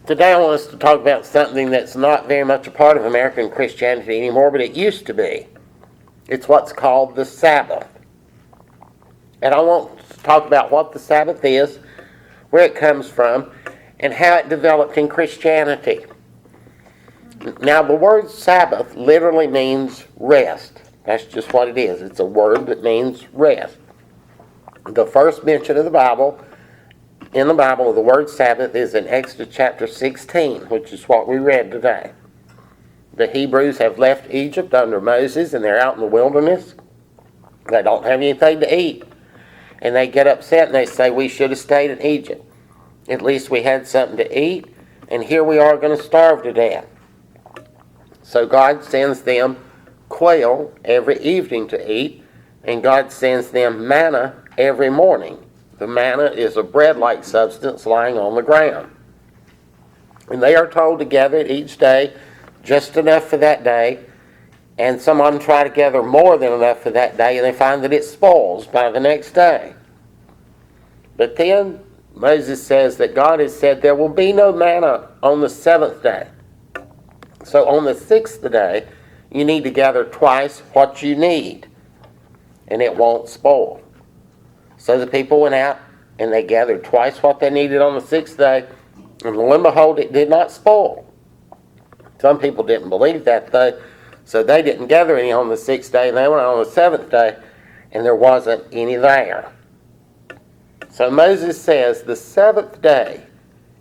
Today I want us to talk about something that's not very much a part of American Christianity anymore, but it used to be. It's what's called the Sabbath. And I want to talk about what the Sabbath is, where it comes from, and how it developed in Christianity. Now, the word Sabbath literally means rest. That's just what it is. It's a word that means rest. The first mention of the Bible, in the Bible, of the word Sabbath is in Exodus chapter 16, which is what we read today. The Hebrews have left Egypt under Moses, and they're out in the wilderness. They don't have anything to eat. And they get upset and they say, we should have stayed in Egypt. At least we had something to eat, and here we are going to starve to death. So God sends them quail every evening to eat, and God sends them manna every morning. The manna is a bread-like substance lying on the ground. And they are told to gather it each day, just enough for that day, and some of them try to gather more than enough for that day, and they find that it spoils by the next day. But then Moses says that God has said there will be no manna on the seventh day. So on the sixth day, you need to gather twice what you need, and it won't spoil. So the people went out, and they gathered twice what they needed on the sixth day, and lo and behold, it did not spoil. Some people didn't believe that, though, so they didn't gather any on the sixth day, and they went on the seventh day, and there wasn't any there. So Moses says the seventh day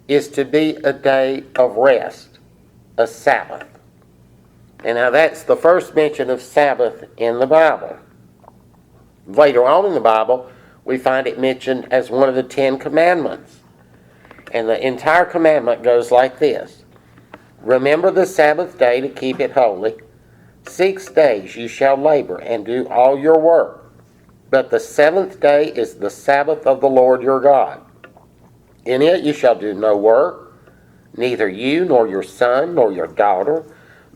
is to be a day of rest, a Sabbath. And now that's the first mention of Sabbath in the Bible. Later on in the Bible, we find it mentioned as one of the 10 Commandments. And the entire commandment goes like this. Remember the Sabbath day to keep it holy. 6 days you shall labor and do all your work. But the seventh day is the Sabbath of the Lord your God. In it you shall do no work, neither you nor your son nor your daughter,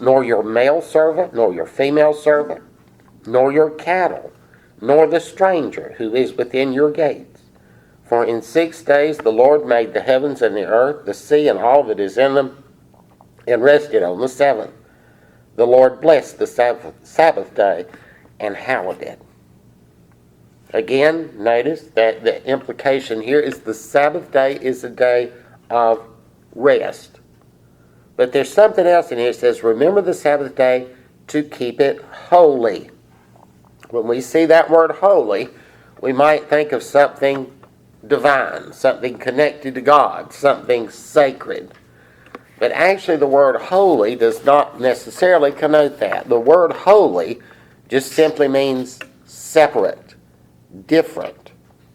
nor your male servant nor your female servant, nor your cattle, nor the stranger who is within your gates. For in 6 days the Lord made the heavens and the earth, the sea and all that is in them, and rested on the seventh. The Lord blessed the Sabbath day and hallowed it. Again, notice that the implication here is the Sabbath day is a day of rest. But there's something else in here. It says, remember the Sabbath day to keep it holy. When we see that word holy, we might think of something divine, something connected to God, something sacred. But actually the word holy does not necessarily connote that. The word holy just simply means separate, different,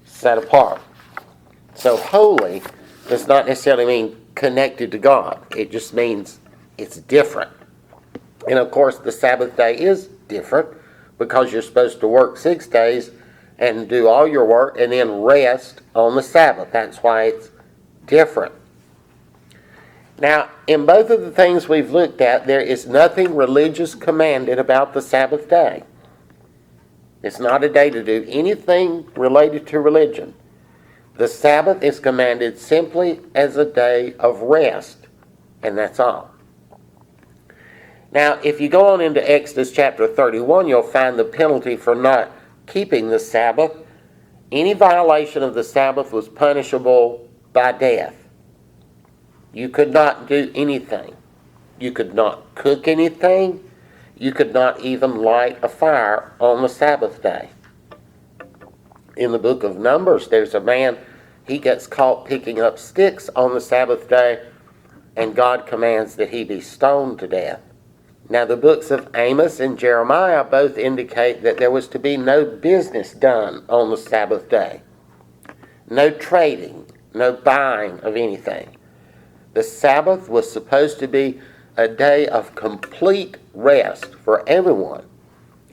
set apart. So holy does not necessarily mean connected to God. It just means it's different. And of course the Sabbath day is different because you're supposed to work 6 days and do all your work and then rest on the Sabbath. That's why it's different. Now, in both of the things we've looked at, there is nothing religious commanded about the Sabbath day. It's not a day to do anything related to religion. The Sabbath is commanded simply as a day of rest, and that's all. Now, if you go on into Exodus chapter 31, you'll find the penalty for not keeping the Sabbath. Any violation of the Sabbath was punishable by death. You could not do anything. You could not cook anything. You could not even light a fire on the Sabbath day. In the book of Numbers, there's a man, he gets caught picking up sticks on the Sabbath day, and God commands that he be stoned to death. Now, the books of Amos and Jeremiah both indicate that there was to be no business done on the Sabbath day. No trading, no buying of anything. The Sabbath was supposed to be a day of complete rest for everyone.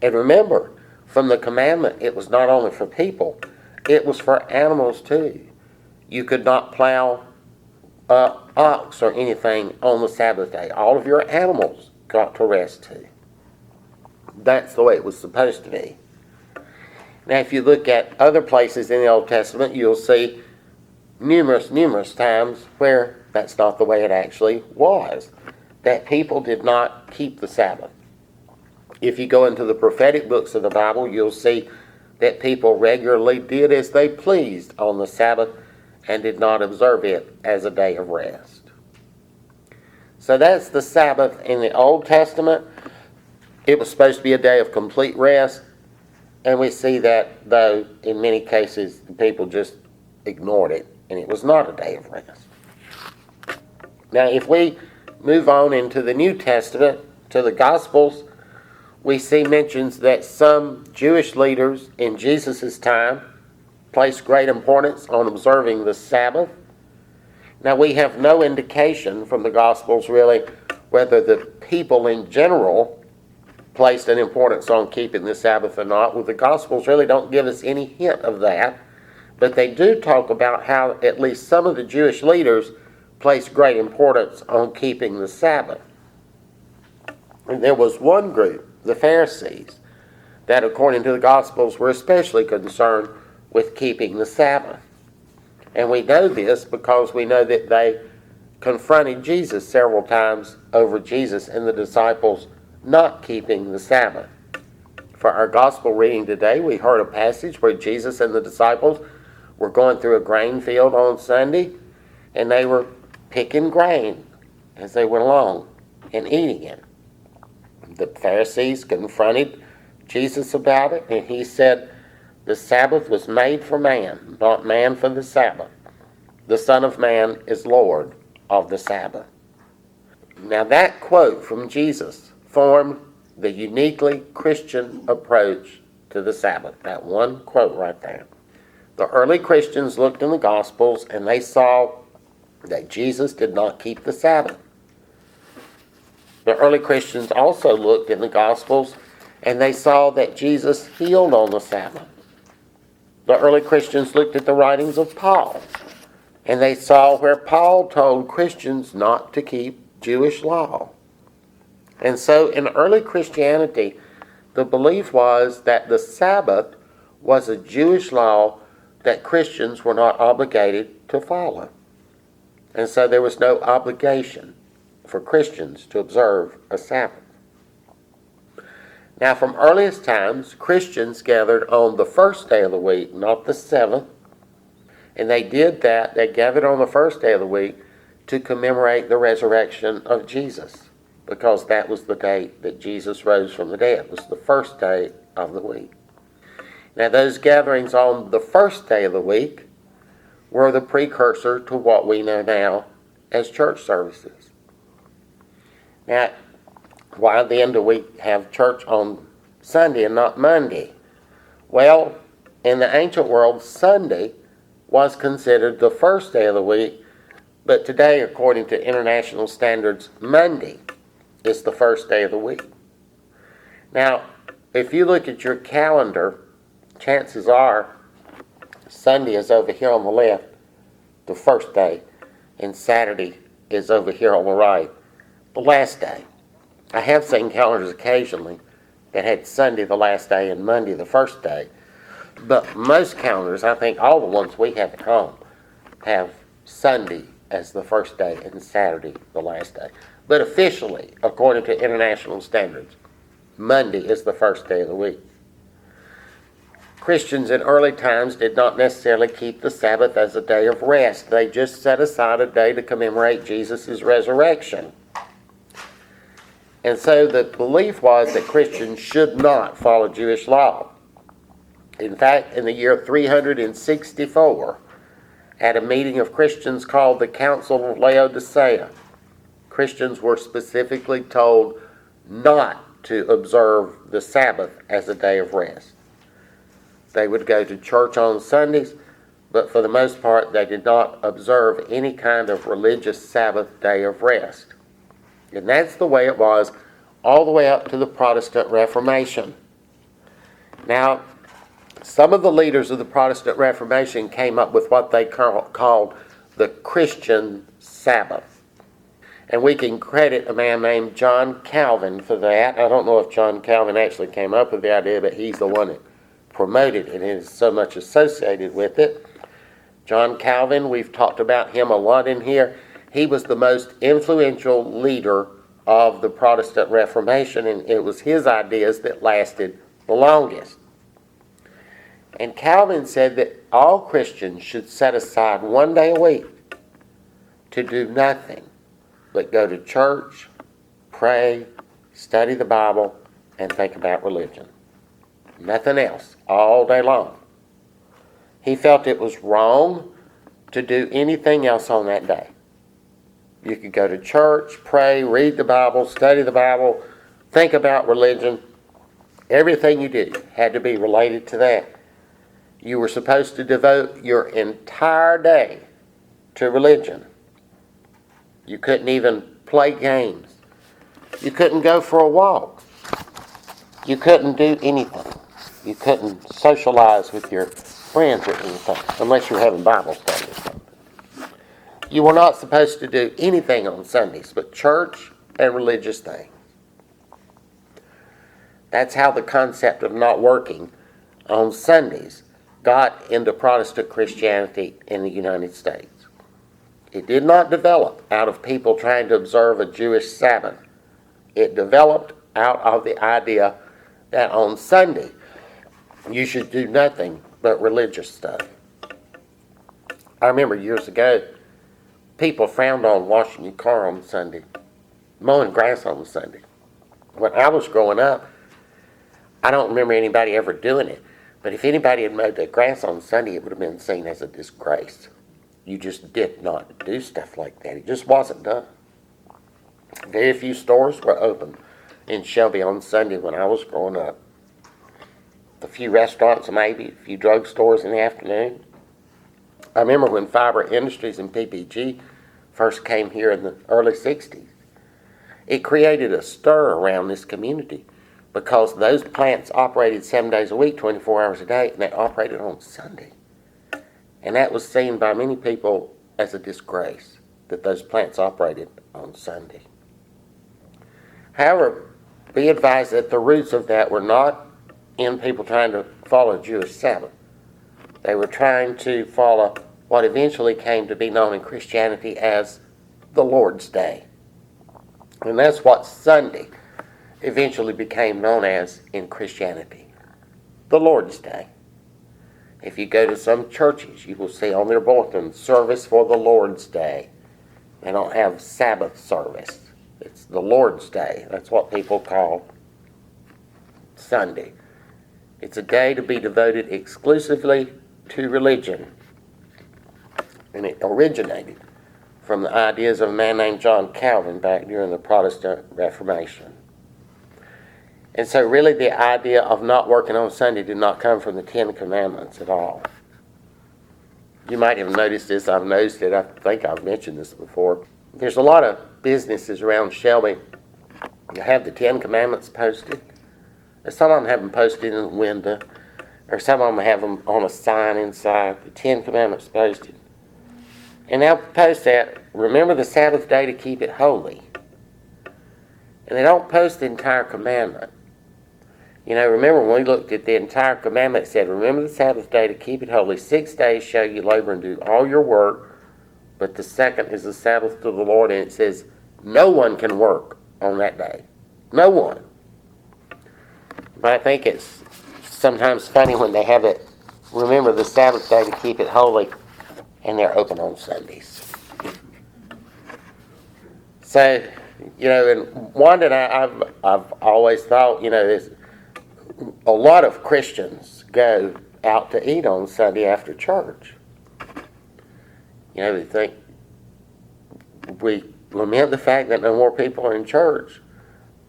And remember, from the commandment, it was not only for people, it was for animals too. You could not plow ox or anything on the Sabbath day. All of your animals got to rest too. That's the way it was supposed to be. Now, if you look at other places in the Old Testament, you'll see numerous times where That's not the way it actually was. That people did not keep the Sabbath. If you go into the prophetic books of the Bible, you'll see that people regularly did as they pleased on the Sabbath and did not observe it as a day of rest. So that's the Sabbath in the Old Testament. It was supposed to be a day of complete rest, and we see that, though, in many cases, the people just ignored it, and it was not a day of rest. Now, if we move on into the New Testament, to the Gospels, we see mentions that some Jewish leaders in Jesus' time placed great importance on observing the Sabbath. Now, we have no indication from the Gospels, really, whether the people in general placed an importance on keeping the Sabbath or not. Well, the Gospels really don't give us any hint of that, but they do talk about how at least some of the Jewish leaders placed great importance on keeping the Sabbath. And there was one group, the Pharisees, that according to the Gospels were especially concerned with keeping the Sabbath. And we know this because we know that they confronted Jesus several times over Jesus and the disciples not keeping the Sabbath. For our Gospel reading today, we heard a passage where Jesus and the disciples were going through a grain field on Sunday, and they were picking grain as they went along and eating it. The Pharisees confronted Jesus about it, and he said, "The Sabbath was made for man, not man for the Sabbath. The Son of Man is Lord of the Sabbath." Now that quote from Jesus formed the uniquely Christian approach to the Sabbath. That one quote right there. The early Christians looked in the Gospels and they saw that Jesus did not keep the Sabbath. The early Christians also looked in the Gospels and they saw that Jesus healed on the Sabbath. The early Christians looked at the writings of Paul and they saw where Paul told Christians not to keep Jewish law. And so in early Christianity, the belief was that the Sabbath was a Jewish law that Christians were not obligated to follow. And so there was no obligation for Christians to observe a Sabbath. Now, from earliest times, Christians gathered on the first day of the week, not the seventh. And they did that. They gathered on the first day of the week to commemorate the resurrection of Jesus, because that was the day that Jesus rose from the dead. It was the first day of the week. Now, those gatherings on the first day of the week were the precursor to what we know now as church services. Now, why then do we have church on Sunday and not Monday? Well, in the ancient world, Sunday was considered the first day of the week, but today, according to international standards, Monday is the first day of the week. Now, if you look at your calendar, chances are Sunday is over here on the left, the first day, and Saturday is over here on the right, the last day. I have seen calendars occasionally that had Sunday the last day and Monday the first day, but most calendars, I think all the ones we have at home, have Sunday as the first day and Saturday the last day. But officially, according to international standards, Monday is the first day of the week. Christians in early times did not necessarily keep the Sabbath as a day of rest. They just set aside a day to commemorate Jesus' resurrection. And so the belief was that Christians should not follow Jewish law. In fact, in the year 364, at a meeting of Christians called the Council of Laodicea, Christians were specifically told not to observe the Sabbath as a day of rest. They would go to church on Sundays, but for the most part, they did not observe any kind of religious Sabbath day of rest. And that's the way it was all the way up to the Protestant Reformation. Now, some of the leaders of the Protestant Reformation came up with what they called the Christian Sabbath. And we can credit a man named John Calvin for that. I don't know if John Calvin actually came up with the idea, but he's the one that promoted it and is so much associated with it. John Calvin, we've talked about him a lot in here. He was the most influential leader of the Protestant Reformation, and it was his ideas that lasted the longest. And Calvin said that all Christians should set aside one day a week to do nothing but go to church, pray, study the Bible, and think about religion. Nothing else, all day long. He felt it was wrong to do anything else on that day. You could go to church, pray, read the Bible, study the Bible, think about religion. Everything you did had to be related to that. You were supposed to devote your entire day to religion. You couldn't even play games. You couldn't go for a walk. You couldn't do anything. You couldn't socialize with your friends or anything, unless you were having Bible study or something. You were not supposed to do anything on Sundays but church and religious things. That's how the concept of not working on Sundays got into Protestant Christianity in the United States. It did not develop out of people trying to observe a Jewish Sabbath. It developed out of the idea that on Sunday you should do nothing but religious stuff. I remember years ago, people frowned on washing your car on Sunday, mowing grass on Sunday. When I was growing up, I don't remember anybody ever doing it, but if anybody had mowed their grass on Sunday, it would have been seen as a disgrace. You just did not do stuff like that. It just wasn't done. Very few stores were open in Shelby on Sunday when I was growing up. A few restaurants, maybe, a few drugstores in the afternoon. I remember when Fiber Industries and PPG first came here in the early 60s. It created a stir around this community because those plants operated 7 days a week, 24 hours a day, and they operated on Sunday. And that was seen by many people as a disgrace that those plants operated on Sunday. However, be advised that the roots of that were not in people trying to follow Jewish Sabbath. They were trying to follow what eventually came to be known in Christianity as the Lord's Day. And that's what Sunday eventually became known as in Christianity, the Lord's Day. If you go to some churches, you will see on their bulletin, service for the Lord's Day. They don't have Sabbath service. It's the Lord's Day. That's what people call Sunday. It's a day to be devoted exclusively to religion. And it originated from the ideas of a man named John Calvin back during the Protestant Reformation. And so really the idea of not working on Sunday did not come from the Ten Commandments at all. You might have noticed this. I've noticed it. I think I've mentioned this before. There's a lot of businesses around Shelby that have the Ten Commandments posted. Some of them have them posted in the window, or some of them have them on a sign inside, the Ten Commandments posted. And they'll post that, remember the Sabbath day to keep it holy. And they don't post the entire commandment. You know, remember when we looked at the entire commandment, it said, remember the Sabbath day to keep it holy. 6 days shall you labor and do all your work, but the second is the Sabbath to the Lord. And it says, no one can work on that day. No one. But I think it's sometimes funny when they have it, remember the Sabbath day to keep it holy, and they're open on Sundays. So, you know, and one that I've always thought, you know, there's a lot of Christians go out to eat on Sunday after church. You know, they think we lament the fact that no more people are in church,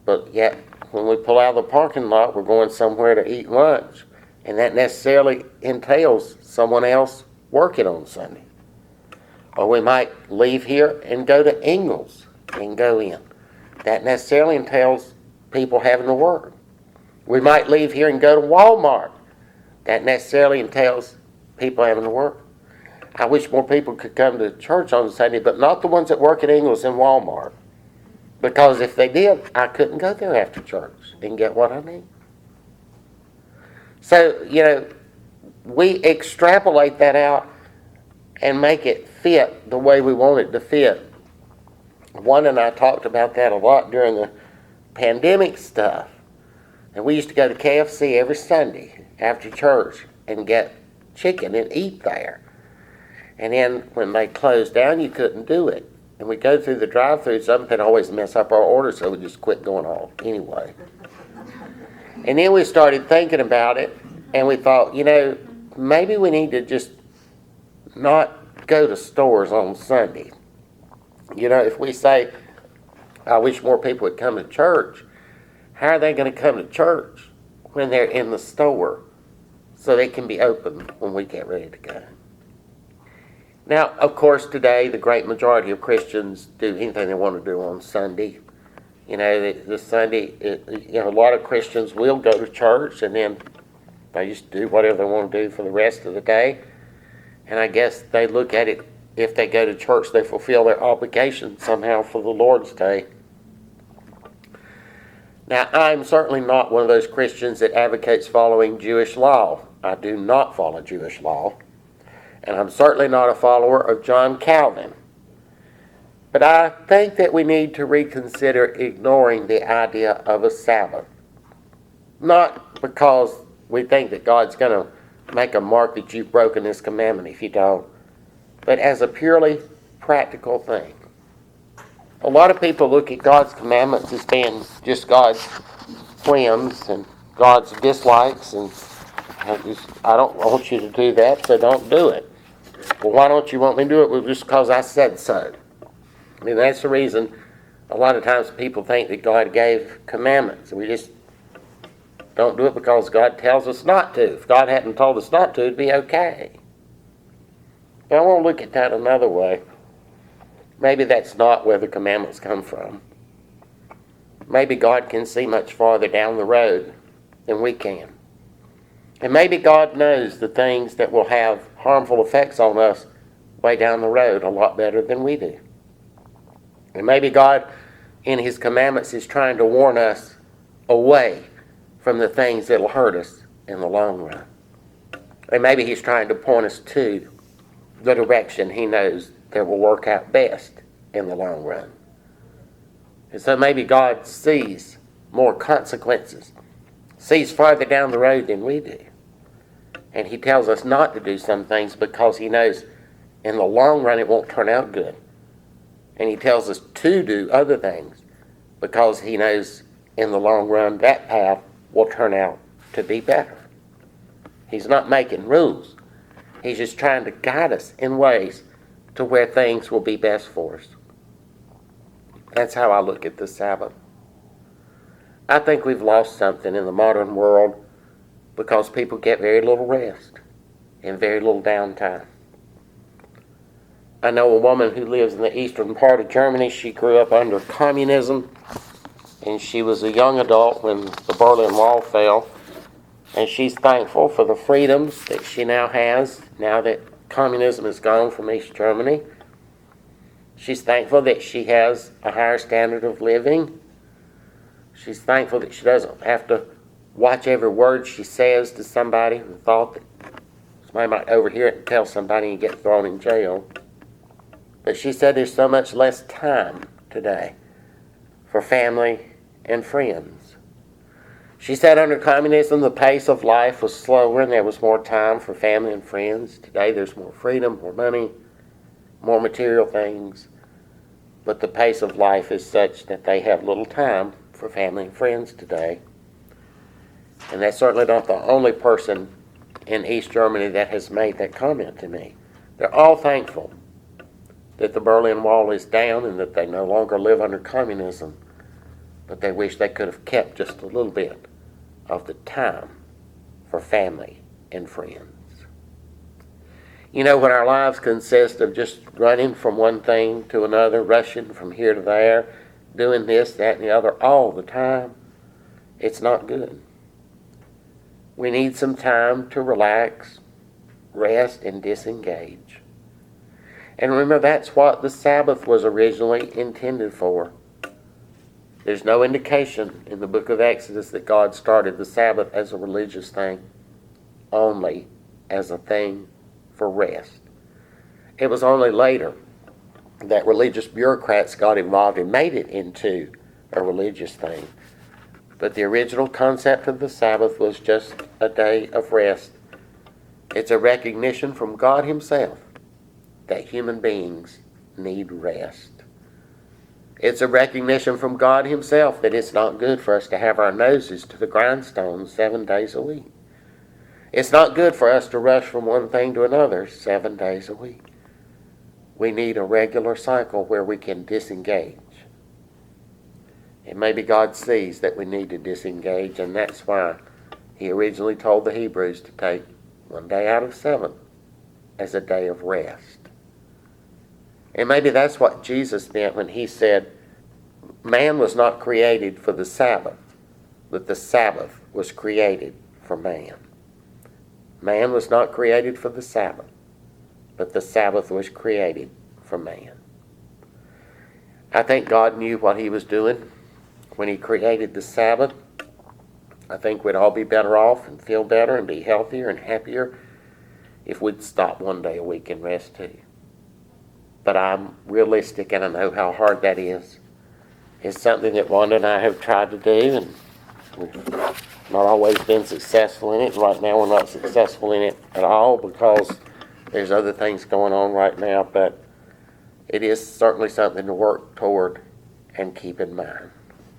but yet when we pull out of the parking lot, we're going somewhere to eat lunch, and that necessarily entails someone else working on Sunday. Or we might leave here and go to Ingles and go in. That necessarily entails people having to work. We might leave here and go to Walmart. That necessarily entails people having to work. I wish more people could come to church on Sunday, but not the ones that work at Ingles and Walmart. Because if they did, I couldn't go there after church and get what I need. So, you know, we extrapolate that out and make it fit the way we want it to fit One and I talked about that a lot during the pandemic stuff. And we used to go to KFC every Sunday after church and get chicken and eat there. And then when they closed down, you couldn't do it. And we'd go through the drive-thru, something that always mess up our order, so we just quit going on anyway. And then we started thinking about it, and we thought, maybe we need to just not go to stores on Sunday. If we say, I wish more people would come to church, how are they going to come to church when they're in the store so they can be open when we get ready to go? Now, of course, today the great majority of Christians do anything they want to do on Sunday. The Sunday, a lot of Christians will go to church and then they just do whatever they want to do for the rest of the day. And I guess they look at it, if they go to church, they fulfill their obligation somehow for the Lord's Day. Now, I'm certainly not one of those Christians that advocates following Jewish law. I do not follow Jewish law. And I'm certainly not a follower of John Calvin. But I think that we need to reconsider ignoring the idea of a Sabbath. Not because we think that God's going to make a mark that you've broken this commandment if you don't, but as a purely practical thing. A lot of people look at God's commandments as being just God's whims and God's dislikes, and I don't want you to do that, so don't do it. Well, why don't you want me to do it? Well, just because I said so. I mean, that's the reason a lot of times people think that God gave commandments. We just don't do it because God tells us not to. If God hadn't told us not to, it'd be okay. But I want to look at that another way. Maybe that's not where the commandments come from. Maybe God can see much farther down the road than we can. And maybe God knows the things that will have harmful effects on us way down the road a lot better than we do. And maybe God, in His commandments, is trying to warn us away from the things that will hurt us in the long run. And maybe He's trying to point us to the direction He knows that will work out best in the long run. And so maybe God sees more consequences, sees farther down the road than we do. And He tells us not to do some things because He knows in the long run it won't turn out good. And He tells us to do other things because He knows in the long run that path will turn out to be better. He's not making rules. He's just trying to guide us in ways to where things will be best for us. That's how I look at the Sabbath. I think we've lost something in the modern world because people get very little rest and very little downtime. I know a woman who lives in the eastern part of Germany. She grew up under communism, and she was a young adult when the Berlin Wall fell. And she's thankful for the freedoms that she now has, now that communism is gone from East Germany. She's thankful that she has a higher standard of living. She's thankful that she doesn't have to watch every word she says to somebody who thought that somebody might overhear it and tell somebody and get thrown in jail. But she said there's so much less time today for family and friends. She said under communism the pace of life was slower and there was more time for family and friends. Today there's more freedom, more money, more material things. But the pace of life is such that they have little time for family and friends today. And that's certainly not the only person in East Germany that has made that comment to me. They're all thankful that the Berlin Wall is down and that they no longer live under communism, but they wish they could have kept just a little bit of the time for family and friends. You know, when our lives consist of just running from one thing to another, rushing from here to there, doing this, that, and the other all the time, it's not good. We need some time to relax, rest, and disengage. And remember, that's what the Sabbath was originally intended for. There's no indication in the book of Exodus that God started the Sabbath as a religious thing, only as a thing for rest. It was only later that religious bureaucrats got involved and made it into a religious thing. But the original concept of the Sabbath was just a day of rest. It's a recognition from God Himself that human beings need rest. It's a recognition from God Himself that it's not good for us to have our noses to the grindstone 7 days a week. It's not good for us to rush from one thing to another 7 days a week. We need a regular cycle where we can disengage. And maybe God sees that we need to disengage, and that's why He originally told the Hebrews to take 1 day out of 7 as a day of rest. And maybe that's what Jesus meant when He said, man was not created for the Sabbath, but the Sabbath was created for man. Man was not created for the Sabbath, but the Sabbath was created for man. I think God knew what He was doing when He created the Sabbath. I think we'd all be better off and feel better and be healthier and happier if we'd stop 1 day a week and rest too. But I'm realistic and I know how hard that is. It's something that Wanda and I have tried to do, and we've not always been successful in it. Right now we're not successful in it at all because there's other things going on right now, but it is certainly something to work toward and keep in mind.